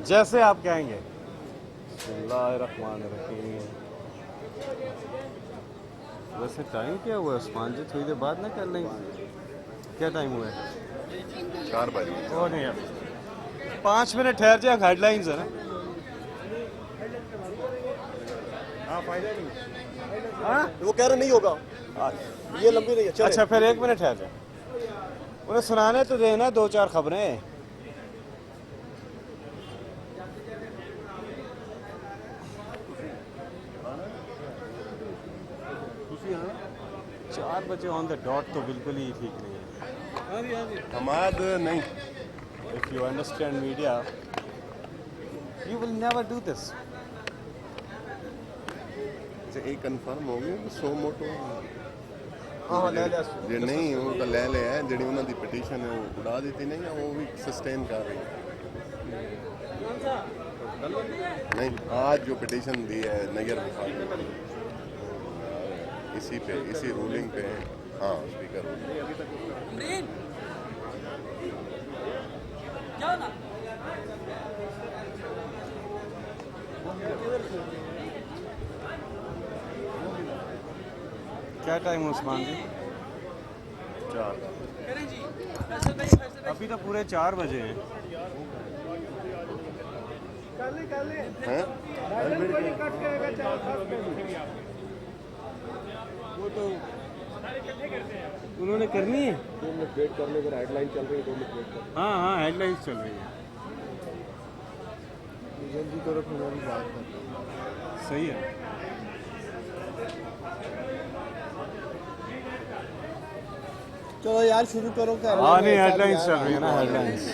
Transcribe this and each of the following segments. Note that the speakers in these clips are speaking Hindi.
जैसे आप कहेंगे। बिस्मिल्लाहिर्रहमानिर्रहीम। वैसे टाइम क्या हुआ है उस्मान जी? थोड़ी देर बाद ना कर लेंगे। क्या टाइम हुआ है? 4 बजे। और नहीं यार, 5 मिनट ठहर जाए। हेडलाइंस है ना। हाँ, फायदा नहीं। हाँ वो कह रहे नहीं होगा, ये लंबी नहीं है, चले। अच्छा, फिर 1 मिनट ठहर जाए। उन्हें सुनाने तो देना 2-4 खबरें। ਤੁਸੀਂ हाँ 4 बजे ऑन द डॉट तो बिल्कुल ही ठीक नहीं है। हमाद नहीं। If you understand media, you will never do this. अच्छा, एक कंफर्म हो गया कि 100 मोटो हाँ ले ले जे नहीं वो तो ले ले है ਜਿਹੜੀ ਉਹਨਾਂ ਦੀ ਪਟੀਸ਼ਨ ਹੈ ਉਹ ਉਡਾ ਦਿੱਤੀ ਨਹੀਂ ਹੈ वो भी सस्टेन कर रही है। नहीं, आज जो पिटीशन दी है नगर विभाग इसी पे, इसी रूलिंग पे। हाँ, स्पीकर क्या टाइम है उस्मान जी? 4। अभी तो पूरे 4 बजे हैं। हैं? वो तो उन्होंने करनी है। 2 मिनट वेट कर ले, अगर हेडलाइन चल रही है 2 मिनट वेट कर। हाँ हाँ, हेडलाइंस चल रही है। जल्दी करो, फिर मैं भी बात करता हूँ। सही है। चलो यार शुरू करो। हाँ नहीं, हेडलाइंस चल रही है ना, हेडलाइंस।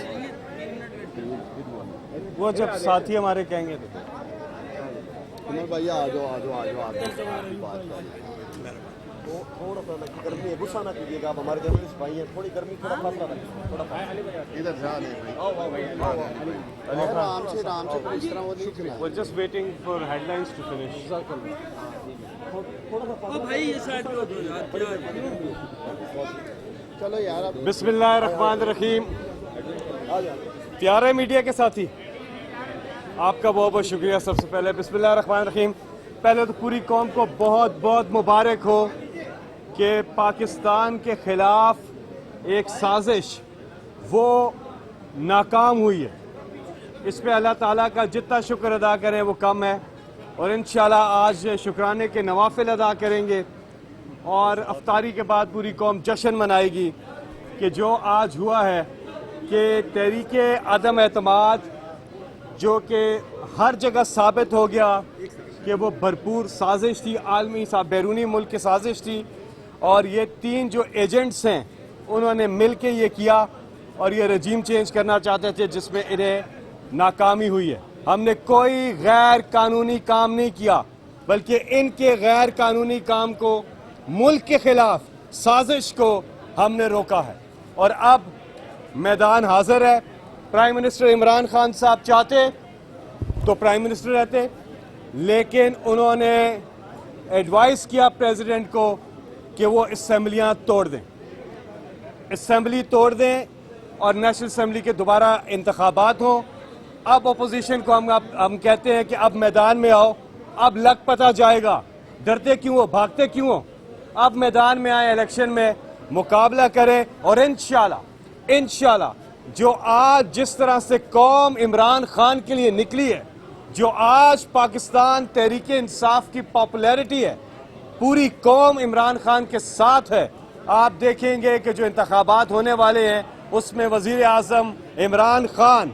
वो जब साथी हमारे कहेंगे तो। उमर भैया आ जाओ आ जाओ आ जाओ आ जाओ, बात कर। वो थोड़ा सा लगी गर्मी है, गुस्सा ना कीजिएगा, आप हमारे घर में सिपाही हैं, थोड़ी गर्मी थोड़ा फासला रखिए, थोड़ा इधर जा नहीं भाई। आराम से इस तरह वो नहीं चला। We're just waiting for headlines to finish. थोड़ा सा भाई ये साइड पे हो दो यार। चलो यार अब बिस्मिल्लाहिर्रहमानिर्रहीम। प्यारे मीडिया के साथी, आपका बहुत बहुत शुक्रिया। सबसे पहले बिस्मिल्लाहिर्रहमानिर्रहीम। पहले तो पूरी कौम को बहुत बहुत मुबारक हो कि पाकिस्तान के ख़िलाफ़ एक साजिश वो नाकाम हुई है। इस पे अल्लाह ताला का जितना शुक्र अदा करें वो कम है। और इंशाल्लाह आज शुक्राने के नवाफिल अदा करेंगे और अफ्तारी के बाद पूरी कौम जश्न मनाएगी कि जो आज हुआ है कि तहरीके अदम एतमाद जो कि हर जगह साबित हो गया कि वो भरपूर साजिश थी, आलमी बैरूनी मुल्क की साजिश थी। और ये 3 जो एजेंट्स हैं उन्होंने मिल के ये किया और ये रजीम चेंज करना चाहते थे जिसमें इन्हें नाकामी हुई है। हमने कोई गैर कानूनी काम नहीं किया, बल्कि इनके गैर कानूनी काम को, मुल्क के खिलाफ साजिश को हमने रोका है। और अब मैदान हाजिर है। प्राइम मिनिस्टर इमरान खान साहब चाहते तो प्राइम मिनिस्टर रहते, लेकिन उन्होंने एडवाइस किया प्रेसिडेंट को कि वो असेंबलियां तोड़ दें, असेंबली तोड़ दें और नेशनल असेंबली के दोबारा इंतखाबात हों। अब अपोजिशन को हम कहते हैं कि अब मैदान में आओ, अब लग पता जाएगा, डरते क्यों हो, भागते क्यों हो। अब मैदान में आए, इलेक्शन में मुकाबला करें और इंशाल्लाह जो आज जिस तरह से कौम इमरान खान के लिए निकली है, जो आज पाकिस्तान तहरीक इंसाफ की पॉपुलैरिटी है, पूरी कौम इमरान खान के साथ है। आप देखेंगे कि जो इंतखाबात होने वाले हैं उसमें वजीर आजम इमरान खान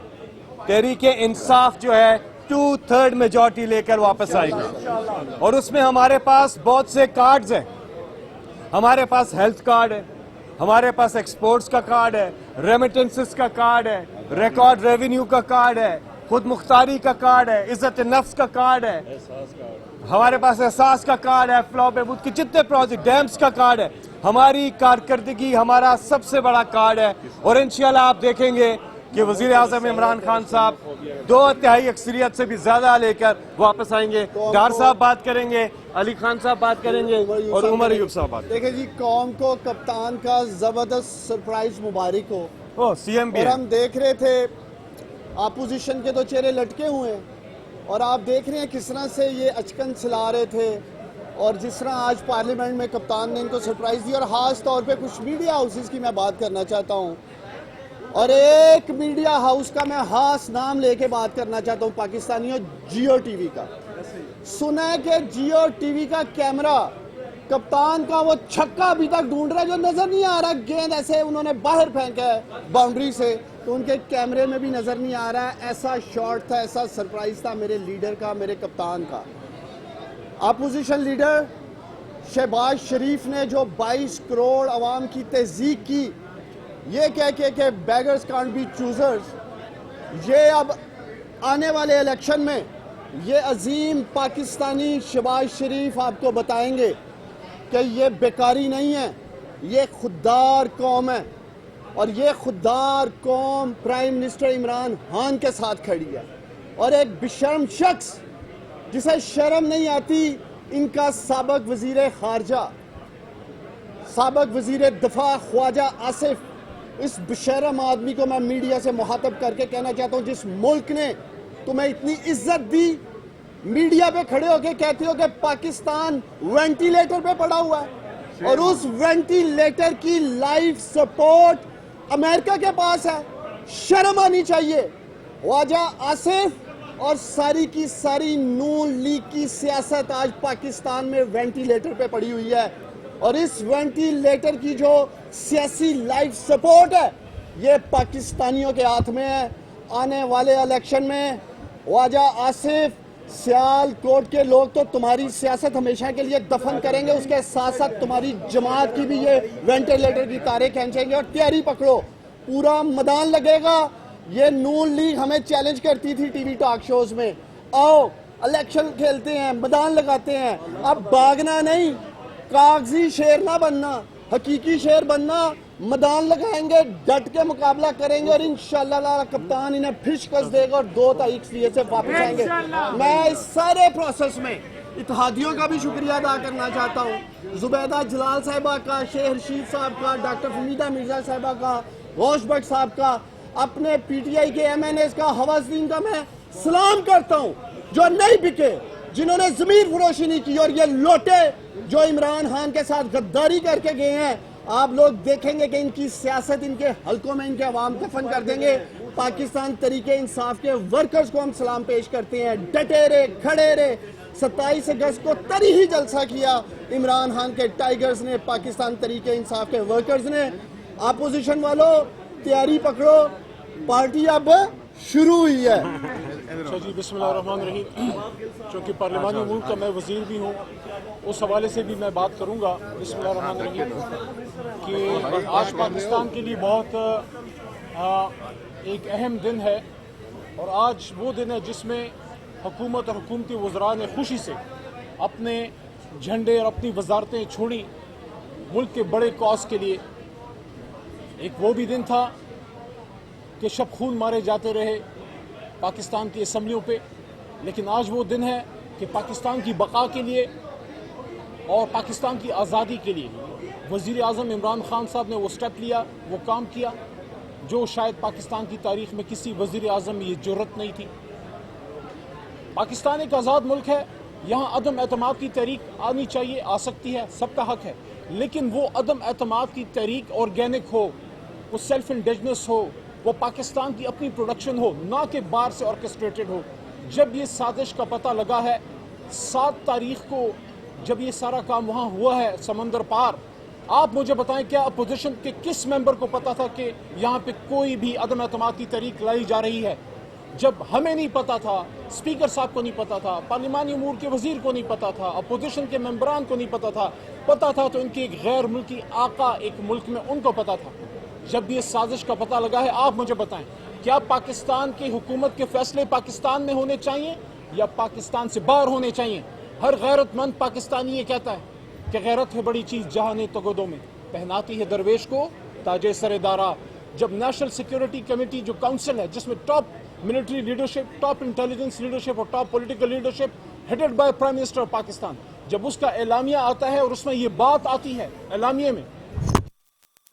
तहरीक इंसाफ जो है 2/3 मेजॉरिटी लेकर वापस आएगी। और उसमें हमारे पास बहुत से कार्ड्स हैं। हमारे पास हेल्थ कार्ड है, हमारे पास एक्सपोर्ट्स का कार्ड है, रेमिटेंसेस का कार्ड है, रिकॉर्ड रेवेन्यू का कार्ड है, खुद मुख्तारी का कार्ड है, इज्जत नफ्स का कार्ड है, हमारे पास एहसास का कार्ड है, फ्लॉ बहबूद के जितने प्रोजेक्ट, डैम्स का कार्ड है। हमारी कारकर्दगी हमारा सबसे बड़ा कार्ड है। और इंशाल्लाह आप देखेंगे कि वजीर आजम इमरान खान साहब 2/3 अक्सरियत से भी ज्यादा लेकर वापस आएंगे। डार साहब बात करेंगे, अली खान साहब बात करेंगे और उमर अयूब साहब बात। देखिए जी, कौम को कप्तान का जबरदस्त सरप्राइज मुबारक हो। सीएम भी और हम देख रहे थे अपोजिशन के तो चेहरे लटके हुए हैं और आप देख रहे हैं किस तरह से ये अचकन चला रहे थे और जिस तरह आज पार्लियामेंट में कप्तान ने इनको सरप्राइज़ दी। और ख़ास तौर पे कुछ मीडिया हाउसेस की मैं बात करना चाहता हूँ और एक मीडिया हाउस का मैं खास नाम लेके बात करना चाहता हूँ पाकिस्तानियों, जियो टीवी का। सुना है कि जियो टीवी का कैमरा कप्तान का वो छक्का अभी तक ढूंढ रहा है जो नजर नहीं आ रहा। गेंद ऐसे उन्होंने बाहर फेंका है बाउंड्री से, तो उनके कैमरे में भी नजर नहीं आ रहा है। ऐसा शॉट था, ऐसा सरप्राइज था मेरे लीडर का, मेरे कप्तान का। अपोजिशन लीडर शहबाज शरीफ ने जो 22 करोड़ अवाम की तहज़ीक की, ये कह के बेगर्स कांट बी चूजर्स, ये अब आने वाले इलेक्शन में ये अजीम पाकिस्तानी शहबाज शरीफ आपको बताएंगे कि ये बेकारी नहीं है, ये खुददार कौम है और ये खुददार कौम प्राइम मिनिस्टर इमरान खान के साथ खड़ी है। और एक बेशर्म शख्स जिसे शर्म नहीं आती, इनका साबिक वजीर खारजा, साबिक वजीर दफा ख्वाजा आसिफ, इस बेशर्म आदमी को मैं मीडिया से मुखातब करके कहना चाहता हूँ, जिस मुल्क ने तुम्हें इतनी इज्जत दी, मीडिया पे खड़े होके कहते हो कि पाकिस्तान वेंटिलेटर पे पड़ा हुआ है और उस वेंटिलेटर की लाइफ सपोर्ट अमेरिका के पास है। शर्म आनी चाहिए। ख्वाजा आसिफ और सारी की सारी नून लीग की सियासत आज पाकिस्तान में वेंटिलेटर पे पड़ी हुई है और इस वेंटिलेटर की जो सियासी लाइफ सपोर्ट है ये पाकिस्तानियों के हाथ में है। आने वाले इलेक्शन में ख्वाजा आसिफ, सियालकोट के लोग तो तुम्हारी सियासत हमेशा के लिए दफन करेंगे, उसके साथ साथ तुम्हारी जमात की भी ये वेंटिलेटर की तारें खींचेंगे। और तैयारी पकड़ो, पूरा मैदान लगेगा। ये नून लीग हमें चैलेंज करती थी टीवी टॉक शोज में, आओ इलेक्शन खेलते हैं, मैदान लगाते हैं। अब भागना नहीं, कागजी शेर ना बनना, हकीकी शेर बनना। मैदान लगाएंगे, डट के मुकाबला करेंगे और इंशाल्लाह कप्तान इन्हें फिर शिकस्त देगा और 2 तारीख से वापस आएंगे। मैं इस सारे प्रोसेस में इत्तेहादियों का भी शुक्रिया अदा करना चाहता हूँ, जुबैदा जलाल साहिबा का, शेख रशीद साहब का, डॉक्टर फमीदा मिर्जा साहिबा का, गौश भट्ट साहब का, अपने PTI के MNAs का, हवासदीन का मैं सलाम करता हूँ जो नहीं बिके, जिन्होंने जमीर फरोशी नहीं की। और ये लोटे जो इमरान खान के साथ गद्दारी करके गए हैं, आप लोग देखेंगे कि इनकी सियासत इनके हलकों में इनके अवाम दफन कर देंगे। पाकिस्तान तरीके इंसाफ के वर्कर्स को हम सलाम पेश करते हैं, डटे रहे, खड़े रहे। 27 अगस्त को तरी ही जलसा किया इमरान खान के टाइगर्स ने, पाकिस्तान तरीके इंसाफ के वर्कर्स ने। अपोजिशन वालों तैयारी पकड़ो, पार्टी अब शुरू हुई है। अच्छा जी, बिस्मिल्लाहिर्रहमानिर्रहीम। चूँकि पार्लिमानी मुल्क का मैं वज़ीर भी हूँ, उस हवाले से भी मैं बात करूँगा बिस्मिल्लाहिर्रहमानिर्रहीम कि आज पाकिस्तान के लिए बहुत एक अहम दिन है और आज वो दिन है जिसमें हुकूमत और हुकूमती वज़रा ने खुशी से अपने झंडे और अपनी वजारतें छोड़ी मुल्क के बड़े कॉज के लिए। एक वो भी दिन था कि शब खून मारे जाते रहे पाकिस्तान की असम्बलियों पे, लेकिन आज वो दिन है कि पाकिस्तान की बका के लिए और पाकिस्तान की आज़ादी के लिए वज़ीर आज़म इमरान खान साहब ने वो स्टेप लिया, वो काम किया जो शायद पाकिस्तान की तारीख़ में किसी वज़ीर आज़म में ये जुर्रत नहीं थी। पाकिस्तान एक आज़ाद मुल्क है, यहाँ अदम एतमाद की तहरीक आनी चाहिए, आ सकती है, सबका हक है, लेकिन वो अदम एतमाद की तहरीक ऑर्गेनिक हो, वो सेल्फ इंडिजिनस हो, वो पाकिस्तान की अपनी प्रोडक्शन हो, ना कि बाहर से ऑर्केस्ट्रेटेड हो। जब ये साजिश का पता लगा है 7 तारीख को, जब ये सारा काम वहाँ हुआ है समंदर पार, आप मुझे बताएं क्या अपोजिशन के किस मेंबर को पता था कि यहाँ पे कोई भी अदम एतमाद की तहरीक लाई जा रही है? जब हमें नहीं पता था, स्पीकर साहब को नहीं पता था, पार्लिमानी अमूर के वजीर को नहीं पता था, अपोजिशन के मेंबरान को नहीं पता था तो इनके एक गैर मुल्की आका एक मुल्क में उनको पता था। जब ये साजिश का पता लगा है, आप मुझे बताएं क्या पाकिस्तान की हुकूमत के फैसले पाकिस्तान में होने चाहिए या पाकिस्तान से बाहर होने चाहिए? हर गैरतमंद पाकिस्तानी ये कहता है कि गैरत है बड़ी चीज़ जहाँ ने तगदों में पहनाती है दरवेश को ताजे सरेदारा। जब नेशनल सिक्योरिटी कमेटी जो काउंसिल है जिसमें top military leadership, top intelligence leadership और top political leadership headed by prime minister of Pakistan, जब उसका एलामिया आता है और उसमें ये बात आती है एलामिये में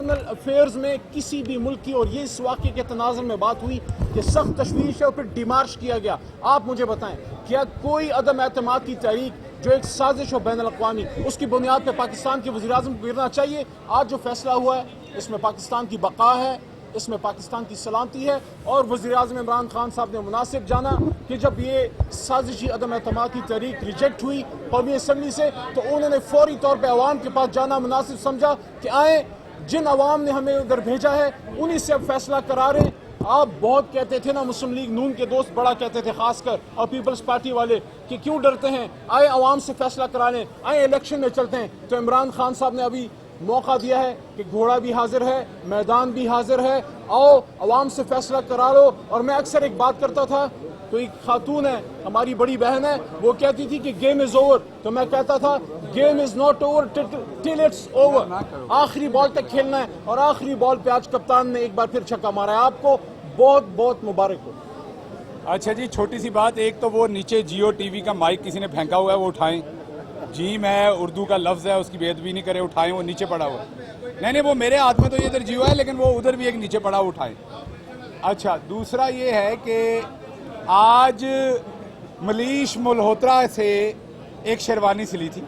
अफेयर्स में किसी भी मुल्क की, और ये इस वाक़े के तनाज़ुर में बात हुई कि सख्त तशवीश है और फिर डिमार्श किया गया। आप मुझे बताएं, क्या कोई अदम एतमाद की तहरीक जो एक साजिश हो बैन अल-अक़वामी, उसकी बुनियाद पर पाकिस्तान के वज़ीर-ए-आज़म को गिरना चाहिए? आज जो फैसला हुआ है इसमें पाकिस्तान की बका है, इसमें पाकिस्तान की सलामती है, और वज़ीर-ए-आज़म इमरान खान साहब ने मुनासिब जाना कि जब ये साजिशी अदम एतमाद की तहरीक रिजेक्ट हुई कौमी असम्बली से, तो उन्होंने फौरी तौर पर अवाम के पास जाना मुनासिब समझा कि आए, जिन अवाम ने हमें उधर भेजा है उन्हीं से अब फैसला करा रहे। आप बहुत कहते थे ना, मुस्लिम लीग नून के दोस्त बड़ा कहते थे, खासकर और पीपल्स पार्टी वाले, कि क्यों डरते हैं, आए अवाम से फैसला करा लें, आए इलेक्शन में चलते हैं। तो इमरान खान साहब ने अभी मौका दिया है कि घोड़ा भी हाजिर है, मैदान भी हाजिर है, आओ अवाम से फैसला करा लो। और मैं अक्सर एक बात करता था, तो एक खातून है, हमारी बड़ी बहन है, वो कहती थी कि गेम इज ओवर, तो मैं कहता था game is not over till it's over. आखिरी बॉल तक खेलना है, और आखिरी बॉल पे आज कप्तान ने एक बार फिर छक्का मारा है। आपको बहुत बहुत मुबारक हो। अच्छा जी, छोटी सी बात, एक तो वो नीचे जियो टीवी का माइक किसी ने फेंका हुआ है, वो उठाएं जी। मैं उर्दू का लफ्ज़ है, उसकी बेअदबी नहीं करे, उठाएं, वो नीचे पड़ा हुआ है। नहीं, वो मेरे हाथ में तो ये इधर जियो है, लेकिन वो उधर भी एक नीचे पड़ा, उठाएं। अच्छा, दूसरा ये है कि आज मलीश मल्होत्रा से एक शेरवानी सिली थी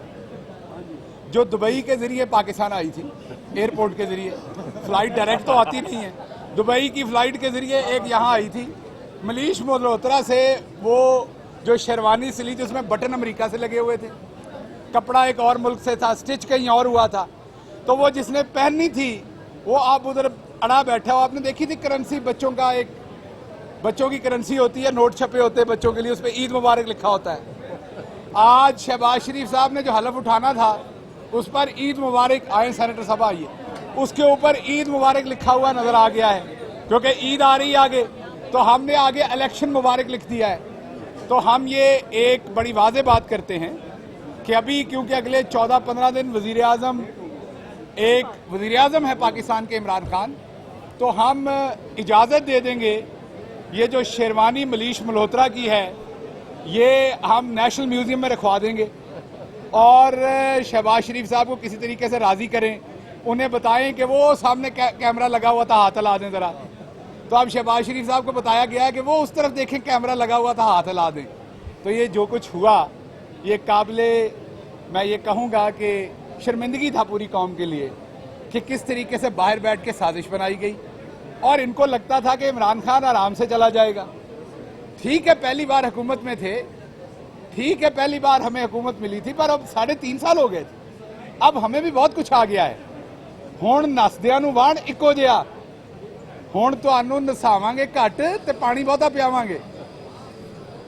जो दुबई के ज़रिए पाकिस्तान आई थी, एयरपोर्ट के ज़रिए। फ़्लाइट डायरेक्ट तो आती नहीं है, दुबई की फ़्लाइट के ज़रिए एक यहाँ आई थी। मलीश मल्होत्रा से वो जो शेरवानी सिली थी उसमें बटन अमेरिका से लगे हुए थे, कपड़ा एक और मुल्क से था, स्टिच कहीं और हुआ था। तो वो जिसने पहननी थी वो आप उधर अड़ा बैठा हो। आपने देखी थी करेंसी, बच्चों का एक, बच्चों की करेंसी होती है, नोट छपे होते हैं बच्चों के लिए, उस पर ईद मुबारक लिखा होता है। आज शहबाज शरीफ साहब ने जो हलफ उठाना था उस पर ईद मुबारक, आए सेनेटर साहब आइए, उसके ऊपर ईद मुबारक लिखा हुआ नजर आ गया है, क्योंकि ईद आ रही है आगे, तो हमने आगे इलेक्शन मुबारक लिख दिया है। तो हम ये एक बड़ी वाज़ेह बात करते हैं कि अभी क्योंकि अगले 14-15 दिन वज़ीर-ए-आज़म, एक वज़ीर-ए-आज़म है पाकिस्तान के इमरान खान, तो हम इजाज़त दे देंगे ये जो शेरवानी मलीश मल्होत्रा की है ये हम नेशनल म्यूज़ियम में रखवा देंगे, और शहबाज शरीफ साहब को किसी तरीके से राज़ी करें, उन्हें बताएं कि वो सामने कैमरा लगा हुआ था, हाथ हिला दें ज़रा। तो अब शहबाज शरीफ साहब को बताया गया है कि वो उस तरफ देखें, कैमरा लगा हुआ था, हाथ हिला दें। तो ये जो कुछ हुआ ये काबिले, मैं ये कहूँगा कि शर्मिंदगी था पूरी कौम के लिए कि किस तरीके से बाहर बैठ के साजिश बनाई गई, और इनको लगता था कि इमरान खान आराम से चला जाएगा। ठीक है, पहली बार हुकूमत में थे, ठीक है, पहली बार हमें हुकूमत मिली थी, पर अब 3.5 साल हो गए थे, अब हमें भी बहुत कुछ आ गया है। हुण नसदियां नूं वाण इक्को जिहा, हुण तुहानूं नसावांगे घट ते पानी बहुता पियावांगे।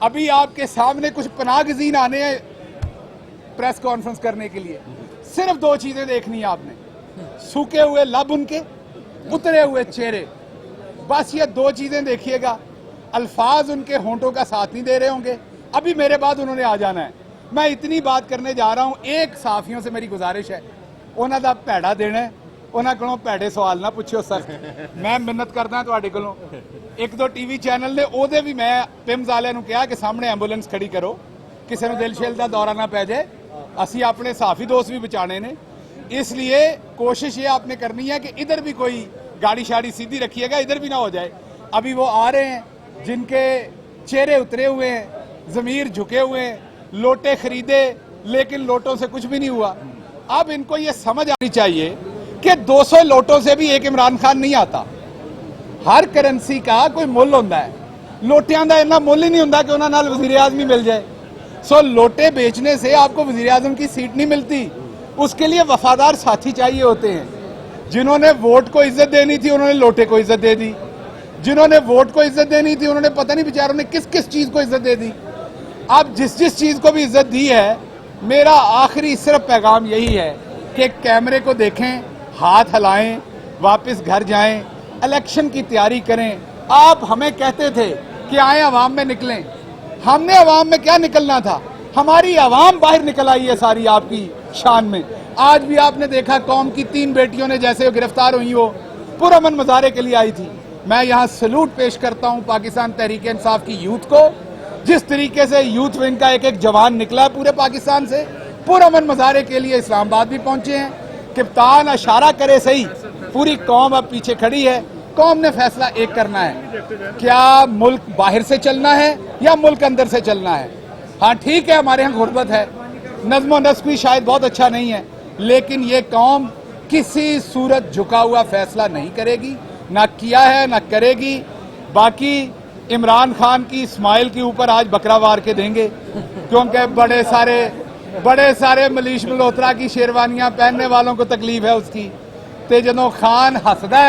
अभी आपके सामने कुछ पनाहगज़ीन आने हैं प्रेस कॉन्फ्रेंस करने के लिए, सिर्फ 2 चीजें देखनी है आपने, सूखे हुए लब उनके, उतरे हुए चेहरे, बस ये 2 चीजें देखिएगा। अल्फाज उनके होंठों का साथ नहीं दे रहे होंगे। अभी मेरे बाद उन्होंने आ जाना है, मैं इतनी बात करने जा रहा हूँ। एक साफियों से मेरी गुजारिश है, उन्हों का भैड़ा देना है, उन्होंने को भैड़े सवाल ना पूछो सर, मैं मिन्नत करदा तुहाडे कोलों। 1-2 टीवी चैनल ने ओहदे भी मैं पिम्स वालियां नूं कहा कि सामने एंबूलेंस खड़ी करो, किसी ने दिल शिल का दौरा ना पै जाए, असी अपने साफी दोस्त भी बचाने ने। इसलिए कोशिश ये आपने करनी है कि इधर भी कोई गाड़ी शाड़ी सीधी रखिएगा, इधर भी ना हो जाए। अभी वो आ रहे हैं जिनके चेहरे उतरे हुए हैं, ज़मीर झुके हुए हैं, लोटे खरीदे लेकिन लोटों से कुछ भी नहीं हुआ। अब इनको ये समझ आनी चाहिए कि 200 लोटों से भी एक इमरान खान नहीं आता। हर करेंसी का कोई मुल होता है, लोटियां का इतना मुल ही नहीं होता कि उन्होंने नाल वज़ीर आज़म ही मिल जाए। सो लोटे बेचने से आपको वज़ीर आज़म की सीट नहीं मिलती, उसके लिए वफादार साथी चाहिए होते हैं। जिन्होंने वोट को इज्जत देनी थी उन्होंने लोटे को इज्जत दे दी, जिन्होंने वोट को इज्जत देनी थी उन्होंने पता नहीं बेचारों ने किस किस चीज को इज्जत दे दी। अब जिस जिस चीज को भी इज्जत दी है, मेरा आखिरी सिर्फ पैगाम यही है कि कैमरे को देखें, हाथ हिलाएं, वापस घर जाएं, इलेक्शन की तैयारी करें। आप हमें कहते थे कि आए अवाम में निकलें, हमने अवाम में क्या निकलना था, हमारी अवाम बाहर निकल आई है सारी आपकी शान में। आज भी आपने देखा कौम की 3 बेटियों ने जैसे गिरफ्तार हुई वो पुरअमन मज़ारे के लिए आई थी। मैं यहाँ सैल्यूट पेश करता हूँ पाकिस्तान तहरीक इंसाफ की यूथ को, जिस तरीके से यूथ विंग का एक जवान निकला पूरे पाकिस्तान से, पुरअमन मज़ारे के लिए इस्लामाबाद भी पहुंचे हैं। कप्तान इशारा करे सही पूरी कौम अब पीछे खड़ी है। कौम ने फैसला एक करना है, क्या मुल्क बाहर से चलना है या मुल्क अंदर से चलना है। हाँ ठीक है, हमारे यहाँ गुर्बत है, नज़्म नस्क भी शायद बहुत अच्छा नहीं है, लेकिन ये कौम किसी सूरत झुका हुआ फैसला नहीं करेगी, ना किया है ना करेगी। बाकी इमरान खान की इस्माइल के ऊपर आज बकरा वार के देंगे, क्योंकि बड़े सारे मलीश मल्होत्रा की शेरवानियां पहनने वालों को तकलीफ है उसकी। ते जदों खान हसदा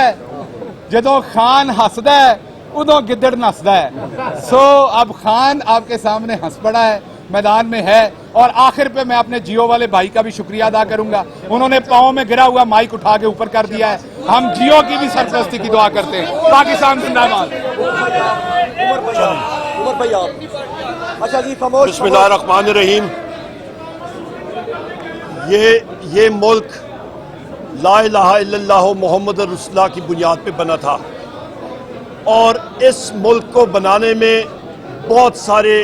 है उदों गिद्दड़ नसदा है। सो अब खान आपके सामने हंस पड़ा है, मैदान में है। और आखिर पे मैं अपने जियो वाले भाई का भी शुक्रिया अदा करूंगा, उन्होंने पांव में गिरा हुआ माइक उठा के ऊपर कर दिया है। हम जियो की भी सरपरस्ती की दुआ करते हैं। पाकिस्तान जिंदाबाद। उमर भाई आप। अच्छा जी, खामोश। बिस्मिल्लाहिर्रहमानिर्रहीम। ये मुल्क ला इलाहा इल्लल्लाह मुहम्मद रसूलुल्लाह की बुनियाद पे बना था, और इस मुल्क को बनाने में बहुत सारे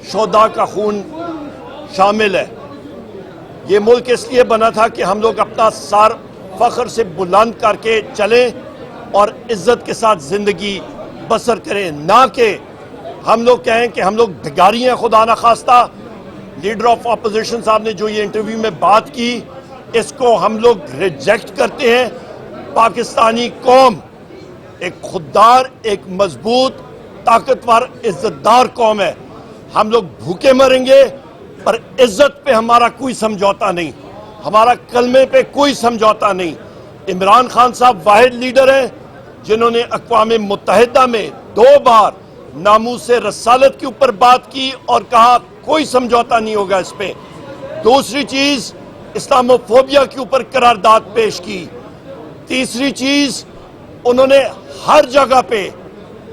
शोधा का खून शामिल है। ये मुल्क इसलिए बना था कि हम लोग अपना सर फख्र से बुलंद करके चलें और इज्जत के साथ ज़िंदगी बसर करें, ना कि हम लोग कहें कि हम लोग भिखारी हैं। खुदा ना खास्ता लीडर ऑफ अपोजिशन साहब ने जो ये इंटरव्यू में बात की, इसको हम लोग रिजेक्ट करते हैं। पाकिस्तानी कौम एक खुददार, एक मजबूत, ताकतवर, इज्जतदार कौम है। हम लोग भूखे मरेंगे पर इज्जत पे हमारा कोई समझौता नहीं, हमारा कलमे पे कोई समझौता नहीं। इमरान खान साहब वाहिद लीडर हैं जिन्होंने अक़वाम मुत्तहिदा में 2 बार नामूस रसालत के ऊपर बात की और कहा कोई समझौता नहीं होगा इस पे। दूसरी चीज, इस्लामोफोबिया के ऊपर करारदाद पेश की। तीसरी चीज, उन्होंने हर जगह पे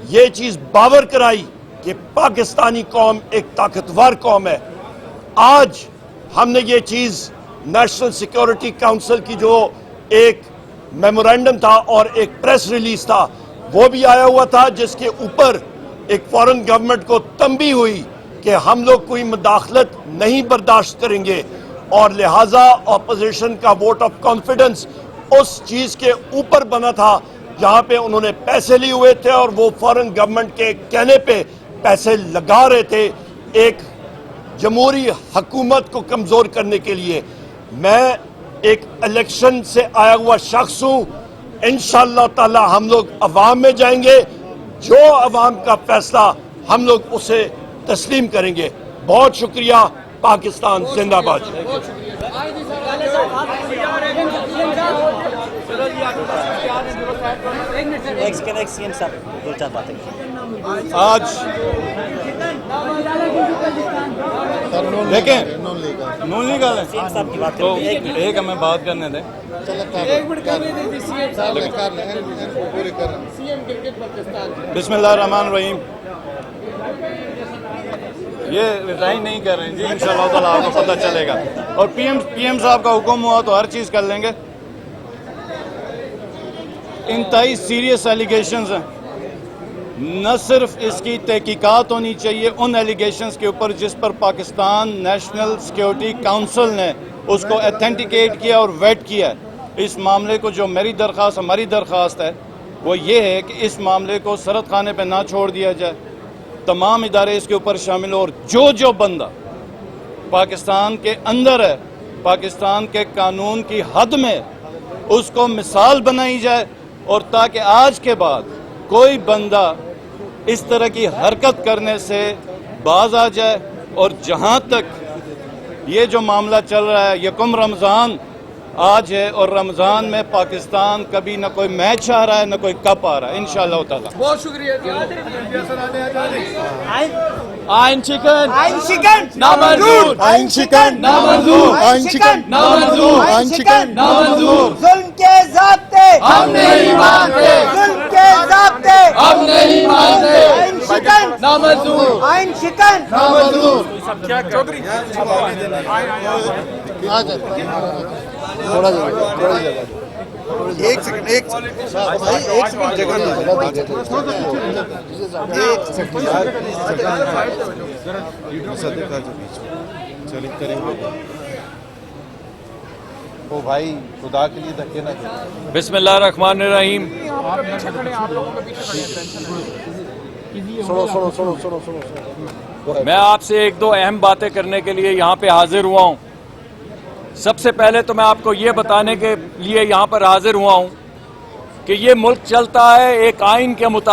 ये चीज बावर कराई कि पाकिस्तानी कौम एक ताकतवर कौम है। आज हमने ये चीज नेशनल सिक्योरिटी काउंसिल की जो एक मेमोरेंडम था और एक प्रेस रिलीज था वो भी आया हुआ था, जिसके ऊपर एक फॉरेन गवर्नमेंट को तंबी हुई कि हम लोग कोई मुदाखलत नहीं बर्दाश्त करेंगे, और लिहाजा ऑपोजिशन का वोट ऑफ कॉन्फिडेंस उस चीज के ऊपर बना था जहां पे उन्होंने पैसे लिए हुए थे और वो फॉरेन गवर्नमेंट के कहने पे पैसे लगा रहे थे एक जमहूरी हुकूमत को कमजोर करने के लिए। मैं एक इलेक्शन से आया हुआ शख्स हूं, इंशाअल्लाह ताला हम लोग अवाम में जाएंगे, जो अवाम का फैसला हम लोग उसे तस्लीम करेंगे। बहुत शुक्रिया। पाकिस्तान जिंदाबाद। आज देखें नून लीगल है तो एक हमें बात करने दें। बिस्मिल्लाहिर्रहमानिर्रहीम। ये रिजाइन नहीं कर रहे हैं जी, इंशाअल्लाह ताला आपको पता चलेगा। और पीएम साहब का हुक्म हुआ तो हर चीज़ कर लेंगे। इंतहाई सीरियस एलिगेशंस हैं, न सिर्फ इसकी तहकीकात होनी चाहिए उन एलिगेशंस के ऊपर जिस पर पाकिस्तान नेशनल सिक्योरिटी काउंसिल ने उसको अथेंटिकेट किया और वेट किया है। इस मामले को जो मेरी दरख्वास्त, हमारी दरख्वास्त है वो ये है कि इस मामले को सरहद खाने पर ना छोड़ दिया जाए, तमाम इदारे इसके ऊपर शामिल हो, और जो बंदा पाकिस्तान के अंदर है, पाकिस्तान के कानून की हद में, उसको मिसाल बनाई जाए, और ताकि आज के बाद कोई बंदा इस तरह की हरकत करने से बाज आ जाए। और जहां तक ये जो मामला चल रहा है, यकम रमज़ान आज है और रमज़ान में पाकिस्तान कभी न कोई मैच आ रहा है न कोई कप आ रहा है, इंशाअल्लाह ताला। बहुत शुक्रिया। आइन चिकन ना मंजूर, आइन चिकन ना मंजूर, आइन चिकन ना मंजूर, आइन चिकन ना मंजूर। जुल्म के ज़ाब्ते हम नहीं मानते, जुल्म के ज़ाब्ते हम नहीं मानते। आइन शिकन ना मंजूर, आइन शिकन ना मंजूर। एक सेकंड भाई, एक सेकंड जगह ओ भाई खुदा के लिए धक्के ना करें। बिस्मिल्लाहिर्रहमानिर्रहीम। मैं आपसे एक दो अहम बातें करने के लिए यहाँ पे हाजिर हुआ हूँ। सबसे पहले तो मैं आपको ये बताने के लिए यहाँ पर हाजिर हुआ हूँ कि ये मुल्क चलता है एक आइन के मुताबिक।